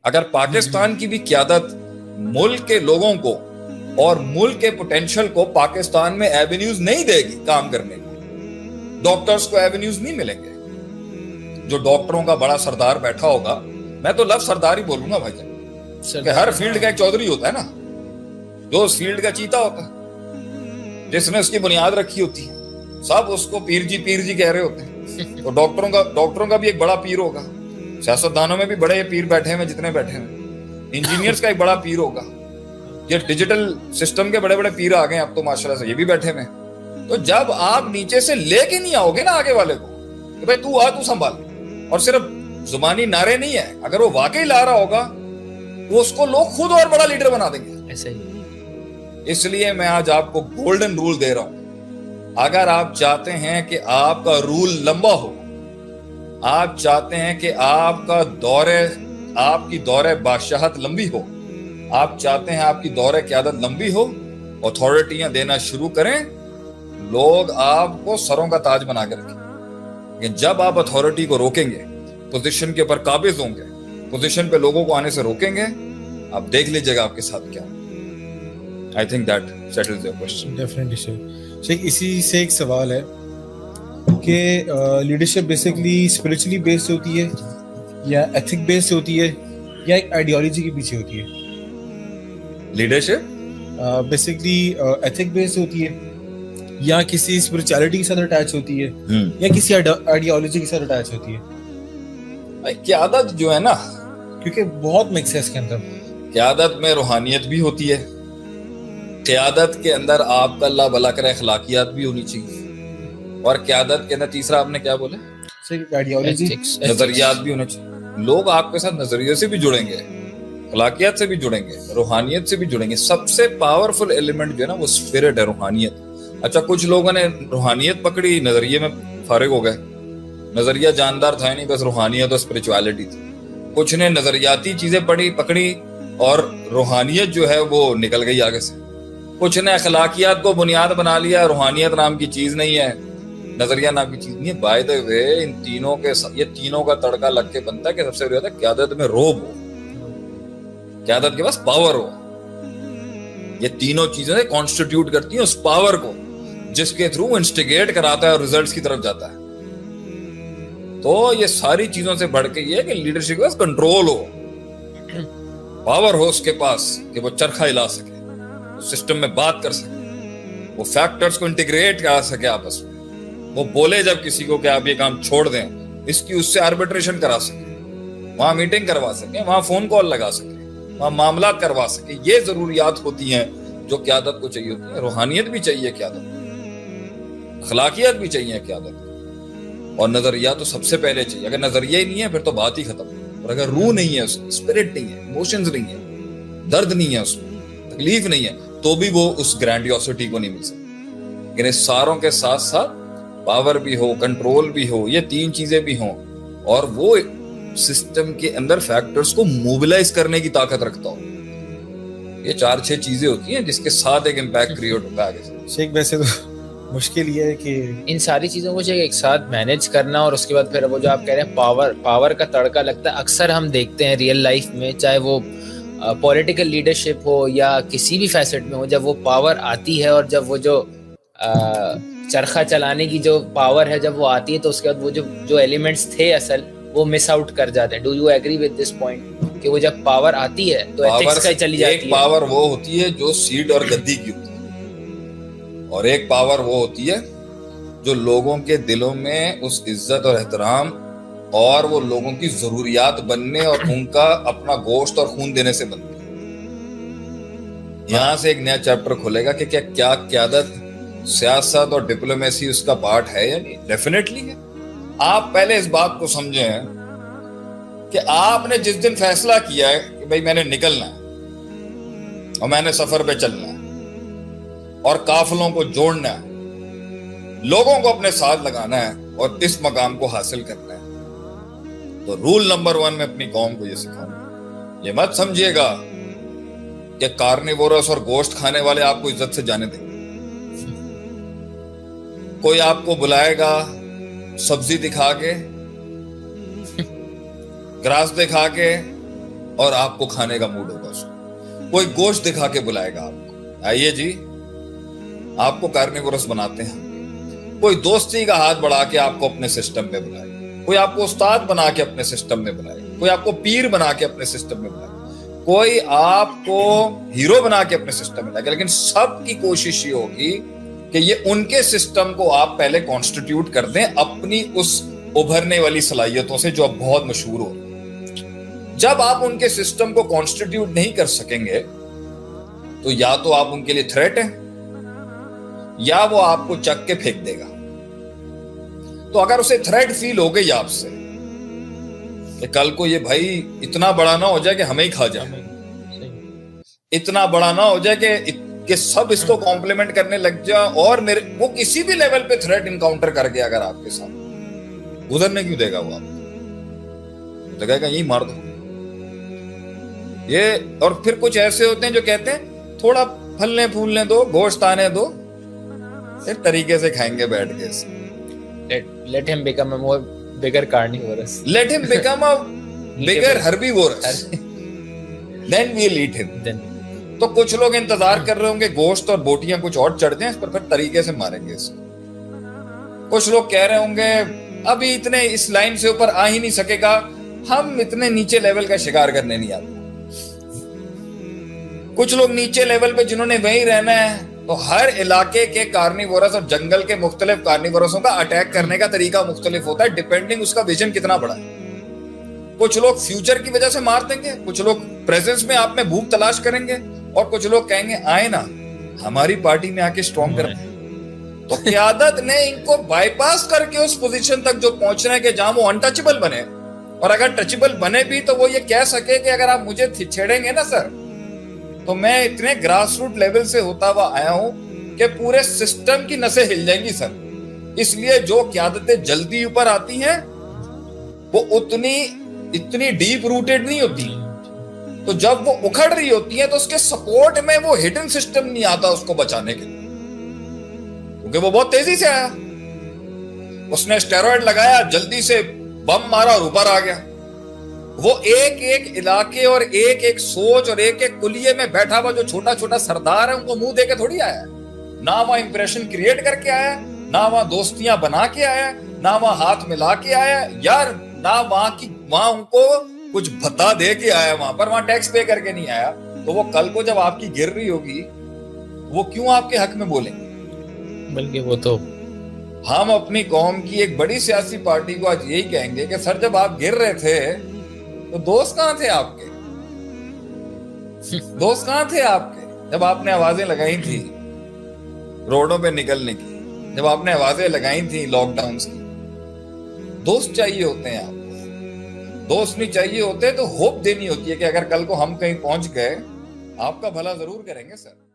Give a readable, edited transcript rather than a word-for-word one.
اگر پاکستان کی بھی قیادت ملک کے لوگوں کو اور ملک کے پوٹینشل کو پاکستان میں ایونیوز نہیں دے گی کام کرنے کی، ڈاکٹرز کو ایونیوز نہیں ملیں گے. جو ڈاکٹروں کا بڑا سردار بیٹھا ہوگا، میں تو لفظ سردار ہی بولوں گا بھائی جان، کہ ہر فیلڈ کا ایک چودھری ہوتا ہے نا، جو اس فیلڈ کا چیتا ہوتا ہے، جس نے اس کی بنیاد رکھی ہوتی ہے، سب اس کو پیر جی کہہ رہے ہوتے ہیں. تو ڈاکٹروں کا بھی ایک بڑا پیر ہوگا، سیاستدانوں میں بھی بڑے پیر بیٹھے ہیں جتنے بیٹھے ہیں، انجینئرز کا ایک بڑا پیر ہوگا، یہ ڈیجیٹل سسٹم کے بڑے بڑے پیر آ گئے اب تو ماشاءاللہ سے، یہ بھی بیٹھے ہوئے. تو جب آپ نیچے سے لے کے نہیں آؤ گے نا آگے والے کو کہ بھائی تو آ، تو سنبھال، اور صرف زبانی نعرے نہیں ہے، اگر وہ واقعی لا رہا ہوگا تو اس کو لوگ خود اور بڑا لیڈر بنا دیں گے. ایسا ہی. اس لیے میں آج آپ کو گولڈن رول دے رہا ہوں. اگر آپ چاہتے ہیں کہ آپ کا رول لمبا ہو، آپ چاہتے ہیں کہ آپ کی دور بادشاہت لمبی ہو، آپ چاہتے ہیں آپ کی دور قیادت لمبی ہو، اتھارٹیاں دینا شروع کریں، لوگ آپ کو سروں کا تاج بنا کے رکھیں. کہ جب آپ اتھارٹی کو روکیں گے، پوزیشن کے اوپر قابض ہوں گے، پوزیشن پہ لوگوں کو آنے سے روکیں گے، آپ دیکھ لیجئے گا آپ کے ساتھ کیا. I think that settles your question. Definitely sir. شیخ اسی سے ایک سوال ہے کہ لیڈرشپ بیسکلی اسپرچولی بیسڈ ہوتی ہے یا ایتھک بیسڈ ہوتی ہے یا ایک آئیڈیالوجی کے پیچھے ہوتی ہے؟ لیڈرشپ بیسکلی ایتھک بیسڈ ہوتی ہے یا کسی اسپرچولیٹی کے ساتھ اٹیچ ہوتی ہے یا کسی آئیڈیالوجی کے ساتھ اٹیچ ہوتی ہے؟ قیادت جو ہے نا، کیونکہ بہت مکس ہے اس کے اندر. قیادت میں روحانیت بھی ہوتی ہے، قیادت کے اندر آپ کا اللہ بھلا کرے اخلاقیات بھی ہونی چاہیے، اور قیادت کے اندر تیسرا آپ نے کیا بولے، آئیڈیالوجی، نظریات بھی ہونے چاہیے. لوگ آپ کے ساتھ نظریے سے بھی جڑیں گے، اخلاقیات سے بھی جڑیں گے، روحانیت سے بھی جڑیں گے. سب سے پاورفل ایلیمنٹ جو ہے نا وہ اسپرٹ ہے، روحانیت. اچھا کچھ لوگوں نے روحانیت پکڑی، نظریے میں فارغ ہو گئے، نظریہ جاندار تھا نہیں، بس روحانیت اور اسپرچوالٹی تھی. کچھ نے نظریاتی چیزیں پکڑی اور روحانیت جو ہے وہ نکل گئی آگے سے. کچھ نے اخلاقیات کو بنیاد بنا لیا، روحانیت نام کی چیز نہیں ہے، نظریہ نام کی چیز نہیں ہے. بائی دی وے ان تینوں کے یہ تینوں کا تڑکا لگ کے بنتا ہے کہ سب سے بڑی بات ہے قیادت میں روب ہو، قیادت کے پاس پاور ہو. یہ تینوں چیزیں کانسٹیٹیوٹ کرتی ہیں اس پاور کو جس کے تھرو انسٹیگیٹ کراتا ہے اور ریزلٹس کی طرف جاتا ہے. تو یہ ساری چیزوں سے بڑھ کے یہ ہے کہ لیڈرشپ کے پاس کنٹرول ہو، پاور ہو اس کے پاس کہ وہ چرخہ ہلا سکے، سسٹم میں بات کر سکے، وہ فیکٹرز کو انٹیگریٹ کرا سکے آپس میں، وہ بولے جب کسی کو کہ آپ یہ کام چھوڑ دیں، اس کی اس سے آربیٹریشن کرا سکے، وہاں میٹنگ کروا سکے، وہاں فون کال لگا سکے، وہاں معاملات کروا سکے. یہ ضروریات ہوتی ہیں جو قیادت کو چاہیے ہوتی ہیں. روحانیت بھی چاہیے قیادت، اخلاقیات بھی چاہیے قیادت، اور نظریات تو سب سے پہلے چاہیے. اگر نظریہ ہی نہیں ہے پھر تو بات ہی ختم. اور اگر روح نہیں ہے، اس میں اسپرٹ نہیں ہے، ایموشنز نہیں ہے، درد نہیں ہے، اس میں تکلیف نہیں ہے، تو بھی وہ اس گرینڈیوسٹی کو نہیں مل سکتی. لیکن اس ساروں کے ساتھ ساتھ پاور بھی ہو، کنٹرول بھی ہو، یہ تین چیزیں بھی ہوں، اور وہ سسٹم کے اندر فیکٹرز کو موبلائز کرنے کی طاقت رکھتا ہو. یہ 4-6 چیزیں ہوتی ہیں جس کے ساتھ ایک امپیکٹ کریٹ ہوتا ہے آگے سے. شیخ ویسے تو مشکل یہ ہے کہ ان ساری چیزوں کو ایک ساتھ مینیج کرنا، اور اس کے بعد پھر وہ جو آپ کہہ رہے ہیں پاور کا تڑکا لگتا ہے. اکثر ہم دیکھتے ہیں ریئل لائف میں، چاہے وہ پولیٹیکل لیڈرشپ ہو یا کسی بھی فیسٹ میں ہو، جب وہ پاور آتی ہے اور جب وہ جو چرخہ چلانے کی جو پاور ہے جب وہ آتی ہے، تو اس کے بعد وہ جو ایلیمنٹس تھے اصل وہ مس آؤٹ کر جاتے ہیں. Do you agree with this point کہ وہ جب پاور آتی ہے تو ایتھکس کا چلی جاتی ہے؟ ایک پاور وہ ہوتی ہے جو سیٹ اور گدی کی ہوتی ہے، اور ایک پاور وہ ہوتی ہے جو لوگوں کے دلوں میں اس عزت اور احترام اور وہ لوگوں کی ضروریات بننے اور ان کا اپنا گوشت اور خون دینے سے بنتی ہے. یہاں سے ایک نیا چیپٹر کھلے گا کہ کیا قیادت، سیاست اور ڈپلومیسی اس کا پارٹ ہے یا نہیں. ڈیفینیٹلی ہے. آپ پہلے اس بات کو سمجھیں کہ آپ نے جس دن فیصلہ کیا ہے کہ بھئی میں نے نکلنا ہے اور میں نے سفر پہ چلنا ہے اور قافلوں کو جوڑنا ہے، لوگوں کو اپنے ساتھ لگانا ہے اور اس مقام کو حاصل کرنا ہے، تو رول نمبر 1 میں اپنی قوم کو یہ سکھانا. یہ مت سمجھیے گا کہ کارنیورس اور گوشت کھانے والے آپ کو عزت سے جانے دیں گے. کوئی آپ کو بلائے گا سبزی دکھا کے، گراس دکھا کے، اور آپ کو کھانے کا موڈ ہوگا اس کو. کوئی گوشت دکھا کے بلائے گا آپ کو, آئیے جی آپ کو کارنیورس بناتے ہیں. کوئی دوستی کا ہاتھ بڑھا کے آپ کو اپنے سسٹم میں بلائے, کوئی آپ کو استاد بنا کے اپنے سسٹم میں بلائے, کوئی آپ کو پیر بنا کے اپنے سسٹم میں بلائے, کوئی آپ کو ہیرو بنا کے اپنے سسٹم میں لائے, لیکن سب کی کوشش یہ ہوگی کہ یہ ان کے سسٹم کو آپ پہلے کانسٹیٹیوٹ کر دیں اپنی اس ابھرنے والی صلاحیتوں سے جو اب بہت مشہور ہو. جب آپ ان کے سسٹم کو کانسٹیٹیوٹ نہیں کر سکیں گے تو یا تو آپ ان کے لیے تھریٹ ہیں یا وہ آپ کو چک کے پھینک دے گا. تو اگر اسے تھریٹ فیل ہو گئی آپ سے کہ کل کو یہ بھائی اتنا بڑا نہ ہو جائے کہ ہمیں ہی کھا جائے, اتنا بڑا نہ ہو جائے کہ سب اس کو کمپلیمنٹ کرنے لگ جائے, اور وہ کسی بھی لیول پہ تھریٹ انکاؤنٹر کر گیا اگر آپ کے ساتھ, گزرنے کیوں دے گا وہ آپ, لگے گا یہی مار دو. یہ اور پھر کچھ ایسے ہوتے ہیں جو کہتے ہیں تھوڑا پھلنے پھولنے دو, گوشت آنے دو, پھر طریقے سے کھائیں گے بیٹھ کے. Let him become a more bigger carnivorous. Let him become a bigger herbivorous. Then we'll eat him. تو کچھ لوگ انتظار کر رہے ہوں گے گوشت اور بوٹیاں کچھ اور چڑھ جائیں, اس پر پھر طریقے سے ماریں گے اس کو. کچھ لوگ کہہ رہے ہوں گے ابھی اتنے اس لائن سے اوپر آ ہی نہیں سکے گا, ہم اتنے نیچے لیول کا شکار کرنے نہیں آتے. کچھ لوگ نیچے لیول پہ جنہوں نے وہیں رہنا ہے تو ہر علاقے کے کارنیورس اور جنگل کے مختلف کارنیورسوں کا اٹیک کرنے کا طریقہ مختلف ہوتا ہے, ڈیپینڈنگ اس کا ویژن کتنا بڑا ہے. کچھ لوگ فیوچر کی وجہ سے مار دیں گے, کچھ لوگ پریزنس میں آپ میں بھوک تلاش کریں گے, اور کچھ لوگ کہیں گے آئے نا ہماری پارٹی میں آ کے اسٹرانگ کریں. تو قیادت نے ان کو بائی پاس کر کے اس پوزیشن تک جو پہنچنا ہے کہ جہاں وہ انٹچبل بنے, اور اگر ٹچبل بنے بھی تو وہ یہ کہہ سکے کہ اگر آپ مجھے چھیڑیں گے نا سر تو میں اتنے گراس روٹ لیول سے ہوتا ہوا آیا ہوں کہ پورے سسٹم کی نسیں ہل جائیں گی سر. اس لیے جو قیادتیں جلدی اوپر آتی ہیں وہ اتنی ڈیپ روٹیڈ نہیں ہوتی, تو جب وہ اکھڑ رہی ہوتی ہیں تو اس کے سپورٹ میں وہ ہڈن سسٹم نہیں آتا اس کو بچانے کے لیے, کیونکہ وہ بہت تیزی سے آیا, اس نے اسٹیرائڈ لگایا, جلدی سے بم مارا اور اوپر آ گیا. وہ ایک ایک علاقے اور ایک ایک سوچ اور ایک ایک کلیے میں بیٹھا ہوا جو چھوٹا چھوٹا سردار ہے ان کو منہ دے کے تھوڑی آیا, نہ وہاں امپریشن کریٹ کر کے آیا, نہ وہاں دوستیاں بنا کے آیا, نہ وہاں ہاتھ ملا کے آیا یار, نہ وہاں ان کو کچھ بھتا دے کے آیا, وہاں ٹیکس پے کر کے نہیں آیا. تو وہ کل کو جب آپ کی گر رہی ہوگی وہ کیوں آپ کے حق میں بولیں گے؟ بلکہ وہ تو ہم اپنی قوم کی ایک بڑی سیاسی پارٹی کو آج یہی کہیں گے کہ سر جب آپ گر رہے تھے تو دوست کہاں تھے آپ کے, دوست کہاں تھے آپ کے جب آپ نے آوازیں لگائی تھی روڈوں پہ نکلنے کی, جب آپ نے آوازیں لگائی تھی لاک ڈاؤن کی؟ دوست چاہیے ہوتے ہیں آپ کو, دوست نہیں چاہیے ہوتے تو ہوپ دینی ہوتی ہے کہ اگر کل کو ہم کہیں پہنچ گئے آپ کا بھلا ضرور کریں گے سر.